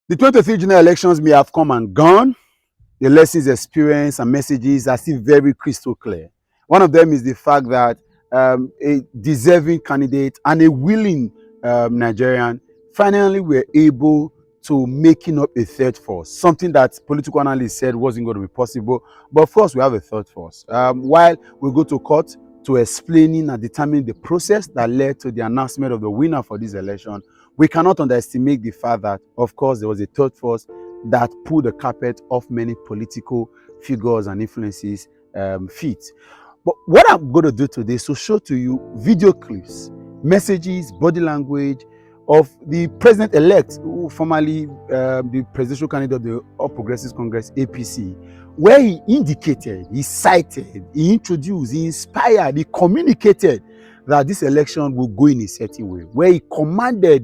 The 2023 general elections may have come and gone. The lessons, experience, and messages are still very crystal clear. One of them is the fact that a deserving candidate and a willing Nigerian finally were able to making up a third force, something that political analysts said wasn't going to be possible. But of course, we have a third force. While we go to court to explaining and determining the process that led to the announcement of the winner for this election, we cannot underestimate the fact that, of course, there was a third force that pulled the carpet off many political figures and influences feet. But what I'm going to do today is to show to you video clips, messages, body language of the president-elect, who formerly the presidential candidate of the All Progressives Congress, APC, where he indicated, he cited, he introduced, he inspired, he communicated that this election will go in a certain way, where he commanded,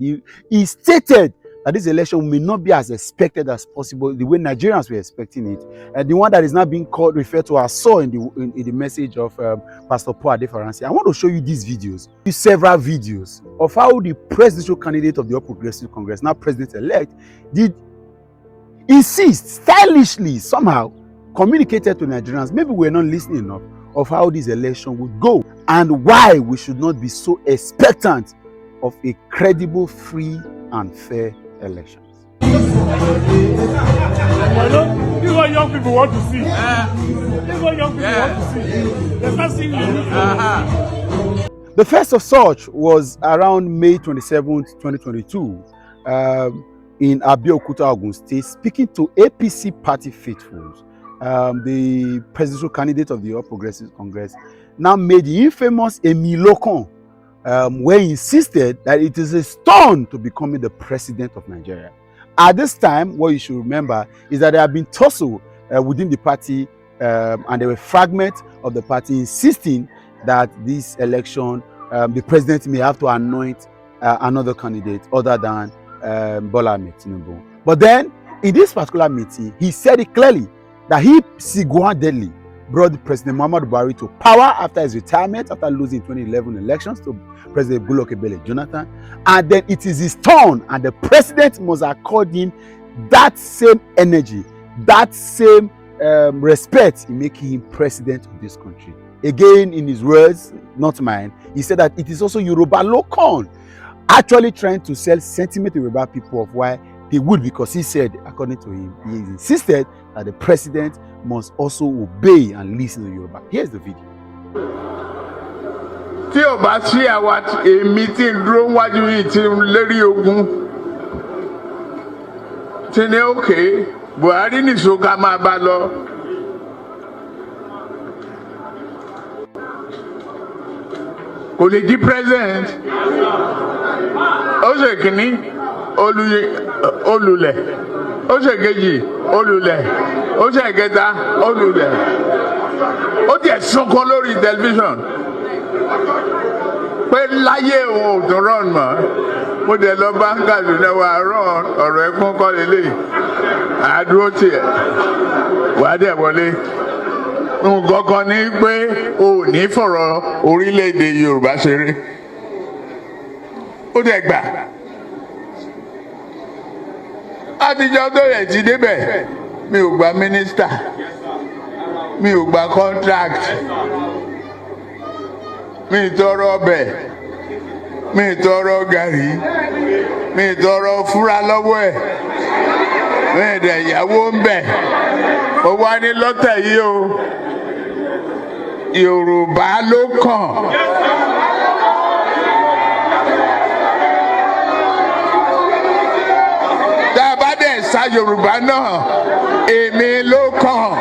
he stated that this election may not be as expected as possible, the way Nigerians were expecting it. And the one that is now being called, referred to as saw in the message of Pastor Paul Adefaransi. I want to show you these videos, several videos of how the presidential candidate of the All Progressives Congress, now president-elect, did insist, stylishly, somehow, communicated to Nigerians, maybe we're not listening enough, of how this election would go and why we should not be so expectant of a credible, free, and fair elections. This is what young people want to see. This is what young people want to see. They're not seeing you. The first of such was around May 27th, 2022, in Abeokuta, Ogun State, speaking to APC party faithfuls. The presidential candidate of the All Progressives Congress now made the infamous Emilokon, where he insisted that it is a stone to becoming the president of Nigeria. At this time, what you should remember is that there have been tussle within the party, and there were fragments of the party insisting that this election, the president may have to anoint another candidate other than Bola Ahmed Tinubu. But then, in this particular meeting, he said it clearly that he single-handedly brought President Muhammadu Buhari to power after his retirement, after losing 2011 elections to President Goodluck Ebele Jonathan. And then it is his turn, and the president must accord him that same energy, that same respect in making him president of this country. Again, in his words, not mine, he said that it is also Yoruba Lokon, actually trying to sell sentiment to Yoruba people of why they would, because he said, according to him, he insisted that the president must also obey and listen to Yoruba. Here's the video. Tí o bá sí àwa èmi tí ń dúró wájú yìí tí ń lérí ogun tí ní òkè Buhari nìṣó ká máa bá lọ. Kò lè di president. Ó ṣe kìíní olùlẹ̀, ó ṣe kejì olùlẹ̀, ó ṣe kẹta olùlẹ̀. Ó tiẹ̀ sunkún lórí tẹlifíṣàn pé láyé òun ò tún rán mọ́. Mo dẹ̀ lọ bá ń Kaduna wá rán ọ̀rọ̀ ẹkún kọ́ lélẹ̀ àdúró tiẹ̀ wà á dẹ̀ wọlé. Nǹkan kan ní pé o ò ní fọ̀rọ̀ orílẹ̀-èdè Yorùbá ṣeré. Ó dẹ̀ gbà. Àtijọ́ tó yẹ ti débẹ̀ mi ò gba mínísítà, mi ò gba contract, mi ì tọrọ ọbẹ̀, mi ì tọrọ gàrí, mi ì tọrọ fúra lọ́wọ́ ẹ̀, mi ì dẹ̀ ìyàwó ń bẹ̀. Ó wá ní lọ́tẹ̀ yìí o, Yorùbá ló kàn. Tá a bá dẹ̀ sa Yorùbá náà, èmi ló kàn.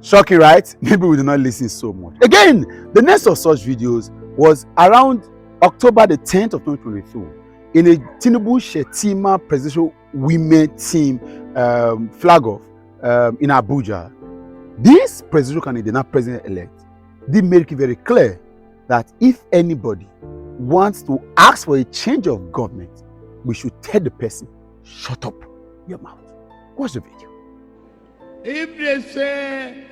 Shocking, right? Maybe we do not listen so much. Again, the next of such videos was around October the 10th of 2022 in a Tinubu Shetima presidential women team flag off in Abuja. This presidential candidate, now president-elect, did make it very clear that if anybody wants to ask for a change of government, we should tell the person, shut up your mouth. Watch the video. If they say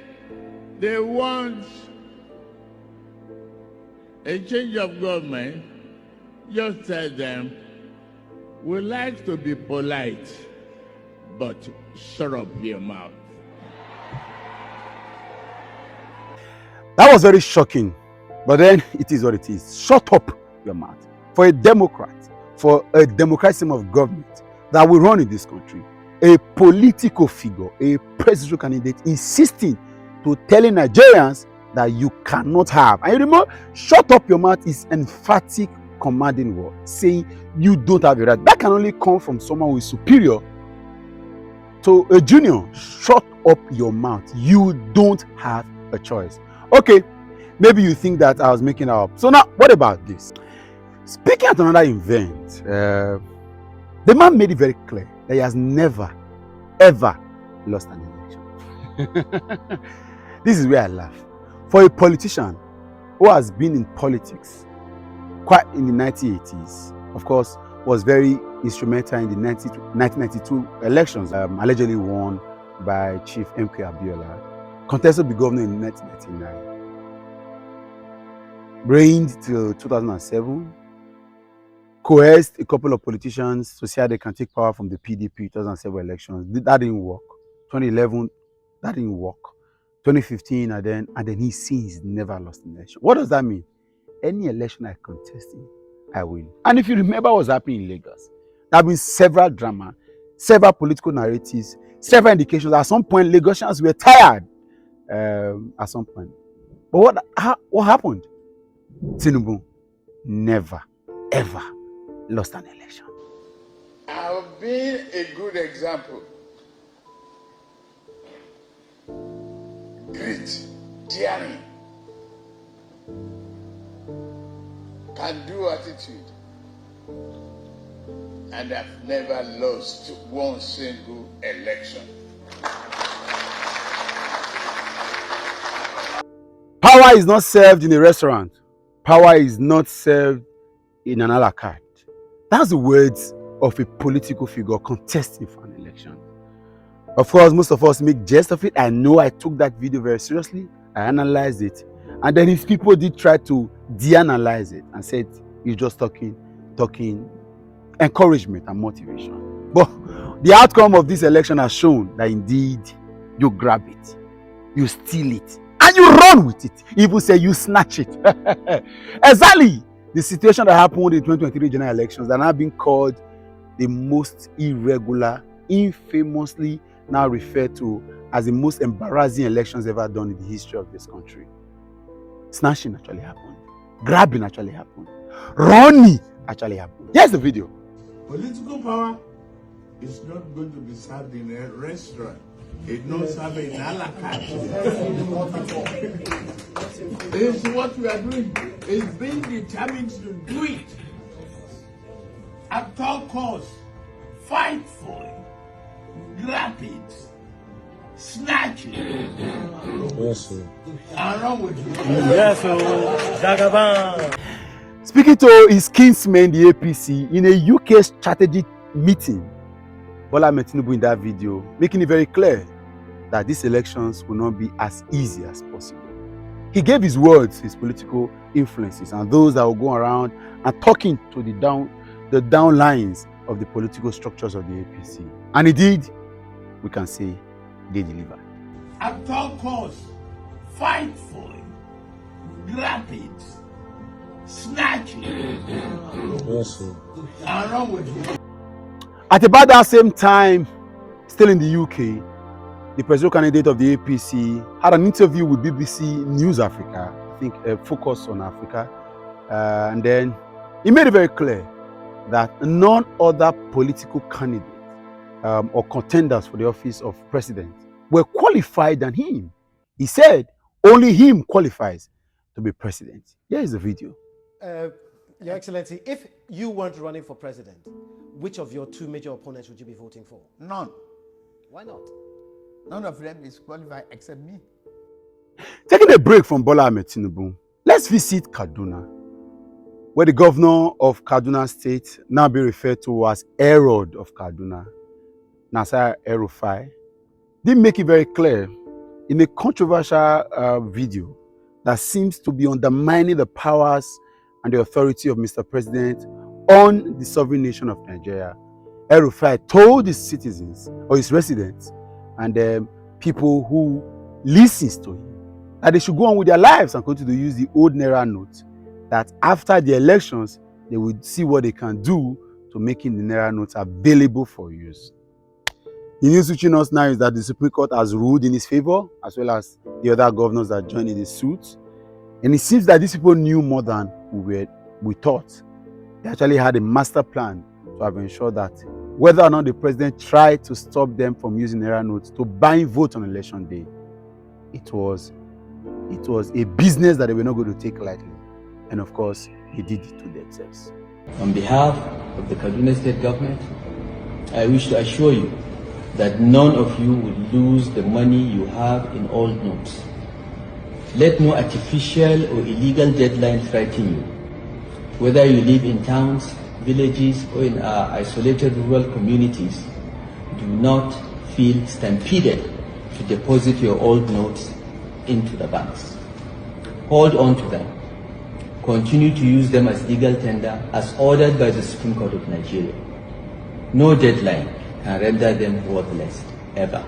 they want a change of government, just tell them, we like to be polite, but shut up your mouth. That was very shocking, but then it is what it is. Shut up your mouth. For a Democrat, for a democratic system of government that will run in this country, a political figure, a presidential candidate insisting to telling Nigerians that you cannot have. And you remember, shut up your mouth is emphatic commanding word, saying you don't have a right. That can only come from someone who is superior to a junior. Shut up your mouth. You don't have a choice. Okay, maybe you think that I was making it up. So now, what about this? Speaking at another event, the man made it very clear that he has never, ever lost an election. This is where I laugh. For a politician who has been in politics quite in the 1980s, of course, was very instrumental in the 1992 elections, allegedly won by Chief MK Abiola, contested the governor in 1999, reigned till 2007, coerced a couple of politicians to see how they can take power from the PDP 2007 elections. That didn't work. 2011, that didn't work. 2015, and then he since never lost an election. What does that mean? Any election I contest in, I win. And if you remember what's happening in Lagos, there have been several drama, several political narratives, several indications. At some point, Lagosians were tired. At some point, but what happened? Tinubu never, ever lost an election. I've been a good example. Grit, daring, can-do attitude, and I've never lost one single election. Power is not served in a restaurant. Power is not served in an a la carte. That's the words of a political figure contesting for an election. Of course, most of us make jest of it. I know I took that video very seriously. I analyzed it. And then his people did try to de-analyze it and said he's just talking encouragement and motivation. But the outcome of this election has shown that indeed you grab it, you steal it, and you run with it. Even say you snatch it. Exactly the situation that happened in the 2023 general elections that are now being called the most irregular, infamously now referred to as the most embarrassing elections ever done in the history of this country. Snatching actually happened. Grabbing actually happened. Running actually happened. Here's the video. Political power is not going to be served in a restaurant. It's not served in a la carte. It's what we are doing. It's being determined to do it. At all costs, fight for it, grab it, snatch it, Yes, sir. and run with it. Yes, sir. Jagaban. Speaking to his kinsmen, the APC, in a UK strategic meeting, Bola Ahmed Tinubu in that video, making it very clear that these elections will not be as easy as possible. He gave his words, his political influences, and those that will go around and talking to the downlines of the political structures of the APC. And indeed, we can say they delivered. At all costs, fight for it, grab it, snatch it, Yes, sir. and run with it. At about that same time, still in the UK, the presidential candidate of the APC had an interview with BBC News Africa, I think focused on Africa, and then he made it very clear that none other political candidate or contenders for the office of president were qualified than him. He said only him qualifies to be president. Here is the video. Your Excellency, if you weren't running for president, which of your two major opponents would you be voting for? None. Why not? None of them is qualified except me. Taking a break from Bola Ahmed Tinubu, let's visit Kaduna, where the governor of Kaduna State, now be referred to as Herod of Kaduna, Nasir El-Rufai, did make it very clear in a controversial video that seems to be undermining the powers and the authority of Mr. President on the sovereign nation of Nigeria, El-Rufai told his citizens or his residents and people who listens to him that they should go on with their lives and continue to use the old Naira note, that after the elections, they would see what they can do to making the Naira notes available for use. The news reaching us now is that the Supreme Court has ruled in his favor, as well as the other governors that joined in the suit. And it seems that these people knew more than we thought. They actually had a master plan to have ensured that whether or not the president tried to stop them from using Naira notes to buy votes on election day, it was a business that they were not going to take lightly. And of course, they did it to themselves. On behalf of the Kaduna State government, I wish to assure you that none of you will lose the money you have in old notes. Let no artificial or illegal deadline frighten you. Whether you live in towns, villages, or in our isolated rural communities, do not feel stampeded to deposit your old notes into the banks. Hold on to them. Continue to use them as legal tender as ordered by the Supreme Court of Nigeria. No deadline can render them worthless, ever.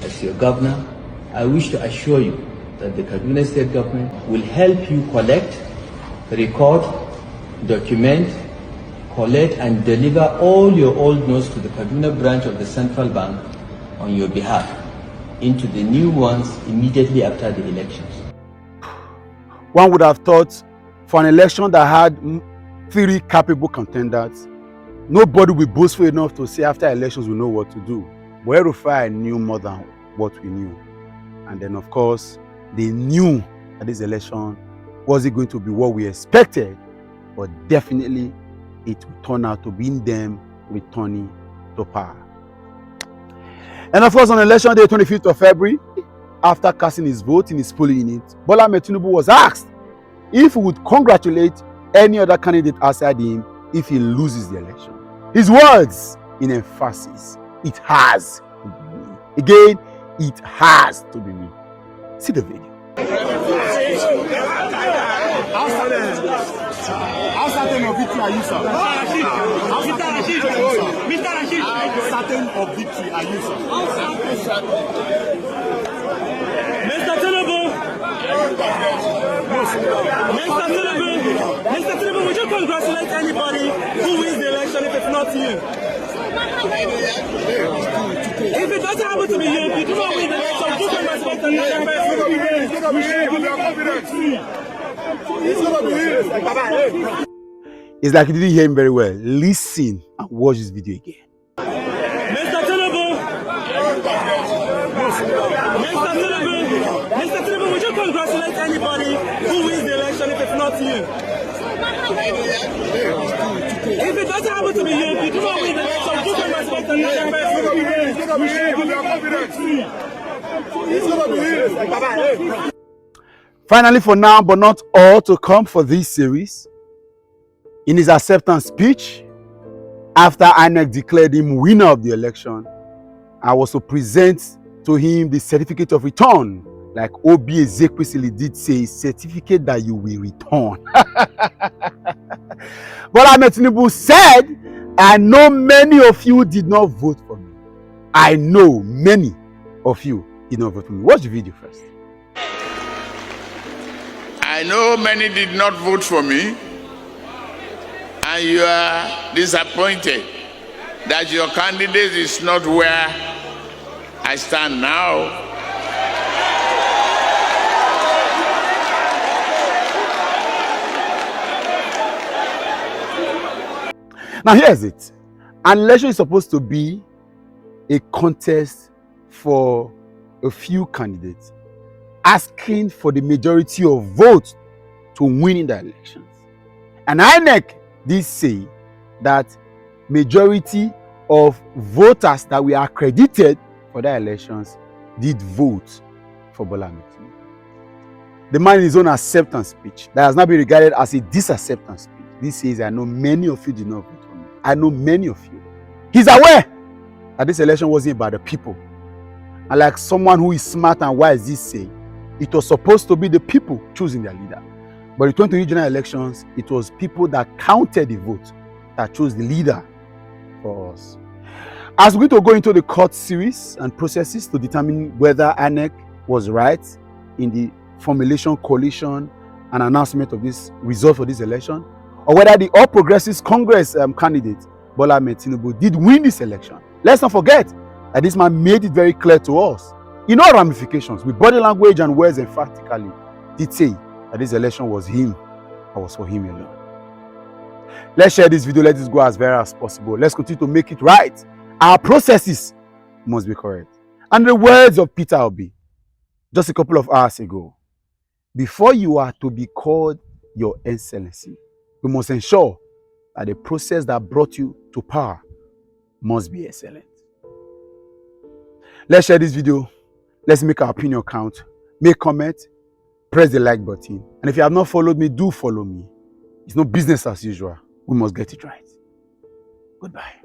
As your governor, I wish to assure you that the Kaduna State government will help you collect, record, document, collect and deliver all your old notes to the Kaduna branch of the Central Bank on your behalf into the new ones immediately after the elections. One would have thought for an election that had 3 capable contenders, nobody will be boastful enough to say after elections we know what to do. But El-Rufai knew more than what we knew. And then of course, they knew that this election wasn't going to be what we expected, but definitely it would turn out to be them returning to power. And of course, on election day, 25th of February, after casting his vote in his polling unit, Bola Ahmed Tinubu was asked if he would congratulate any other candidate outside him if he loses the election. His words in emphasis: it has to be me. Again, it has to be me. See the video. How certain of victory are you, sir? How certain of victory are you, sir? Mr. Tinubu! Mr. Tinubu, would you congratulate anybody who wins the election if it's not you? If it doesn't happen to be you, if you do not win the election, would you congratulate the election? It's like you didn't hear him very well. Listen and watch this video again. Mr. Tinubu, would you congratulate anybody who wins the election if it's not you? If it doesn't happen to be you, if you do not win the election, would you congratulate the election? Finally, for now, but not all to come for this series, in his acceptance speech, after INEC declared him winner of the election, I was to present to him the certificate of return, like Obi Ezekwesili did say, certificate that you will return. But Ahmed Tinubu said, I know many of you did not vote for me. I know many of you did not vote for me. Watch the video first. I know many did not vote for me, and you are disappointed that your candidate is not where I stand now. Now here's it. An election is supposed to be a contest for a few candidates, asking for the majority of votes to win in the elections. And INEC did say that majority of voters that were accredited for the elections did vote for Bola Ahmed Tinubu. The man in his own acceptance speech, that has not been regarded as a disacceptance speech, this says, I know many of you did not vote for me. I know many of you. He's aware that this election wasn't about the people. And like someone who is smart and wise, this say, it was supposed to be the people choosing their leader. But the 2020 general elections, it was people that counted the vote that chose the leader for us. As we're going to go into the court series and processes to determine whether INEC was right in the formulation, coalition, and announcement of this result for this election, or whether the All Progressives Congress candidate, Bola Ahmed Tinubu, did win this election. Let's not forget that this man made it very clear to us, in all ramifications, with body language and words emphatically, did say that this election was him, and was for him alone. Let's share this video, let this go as viral as possible. Let's continue to make it right. Our processes must be correct. And the words of Peter Obi, just a couple of hours ago, before you are to be called your excellency, we must ensure that the process that brought you to power must be excellent. Let's share this video. Let's make our opinion count. Make comment, press the like button. And if you have not followed me, do follow me. It's no business as usual. We must get it right. Goodbye.